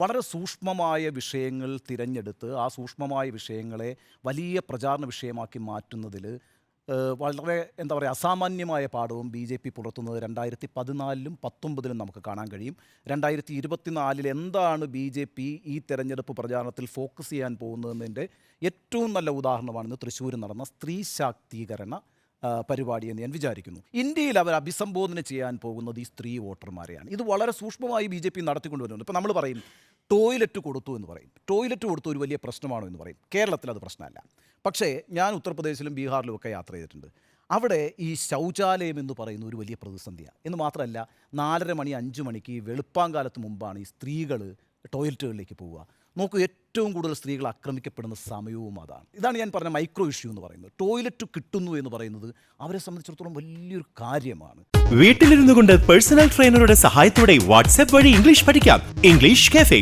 വളരെ സൂക്ഷ്മമായ വിഷയങ്ങൾ തിരഞ്ഞെടുത്ത് ആ സൂക്ഷ്മമായ വിഷയങ്ങളെ വലിയ പ്രചാരണ വിഷയമാക്കി മാറ്റുന്നതിൽ വളരെ എന്താ പറയുക അസാമാന്യമായ പാഠവും ബി ജെ പി പുലർത്തുന്നത് 2014-ലും 2019-ലും നമുക്ക് കാണാൻ കഴിയും. 2024-ൽ എന്താണ് ബി ജെ പി ഈ തെരഞ്ഞെടുപ്പ് പ്രചാരണത്തിൽ ഫോക്കസ് ചെയ്യാൻ പോകുന്നതിൻ്റെ ഏറ്റവും നല്ല ഉദാഹരണമാണ് ഇന്ന് തൃശ്ശൂരിൽ നടന്ന സ്ത്രീ ശാക്തീകരണ പരിപാടിയെന്ന് ഞാൻ വിചാരിക്കുന്നു. ഇന്ത്യയിൽ അവർ അഭിസംബോധന ചെയ്യാൻ പോകുന്നത് ഈ സ്ത്രീ വോട്ടർമാരെയാണ്. ഇത് വളരെ സൂക്ഷ്മമായി ബി ജെ പി നടത്തിക്കൊണ്ടുവരുന്നുണ്ട്. ഇപ്പോൾ നമ്മൾ പറയും ടോയ്ലറ്റ് കൊടുത്തു എന്ന് പറയും. ടോയ്ലറ്റ് കൊടുത്തു ഒരു വലിയ പ്രശ്നമാണോ എന്ന് പറയും. കേരളത്തിൽ അത് പ്രശ്നമല്ല. പക്ഷേ ഞാൻ ഉത്തർപ്രദേശിലും ബീഹാറിലും ഒക്കെ യാത്ര ചെയ്തിട്ടുണ്ട്. അവിടെ ഈ ശൗചാലയം എന്ന് പറയുന്ന ഒരു വലിയ പ്രതിസന്ധിയാണ്. എന്ന് മാത്രമല്ല 4:30 മണി 5 മണിക്ക് വെളുപ്പാങ്കാലത്ത് മുമ്പാണ് ഈ സ്ത്രീകൾ ടോയ്ലറ്റുകളിലേക്ക് പോവുക. നോക്കൂ, ഏറ്റവും കൂടുതൽ സ്ത്രീകൾ ആക്രമിക്കപ്പെടുന്ന സമയവും അതാണ്. ഇതാണ് ഞാൻ പറഞ്ഞ മൈക്രോ ഇഷ്യൂ എന്ന് പറയുന്നത്. ടോയ്ലറ്റ് കിട്ടുന്നു എന്ന് പറയുന്നത് അവരെ സംബന്ധിച്ചിടത്തോളം വലിയൊരു കാര്യമാണ്. വീട്ടിലിരുന്നു കൊണ്ട് പേഴ്സണൽ ട്രെയിനറുടെ സഹായത്തോടെ വാട്സ്ആപ്പ് വഴി ഇംഗ്ലീഷ് പഠിക്കാം. English cafe.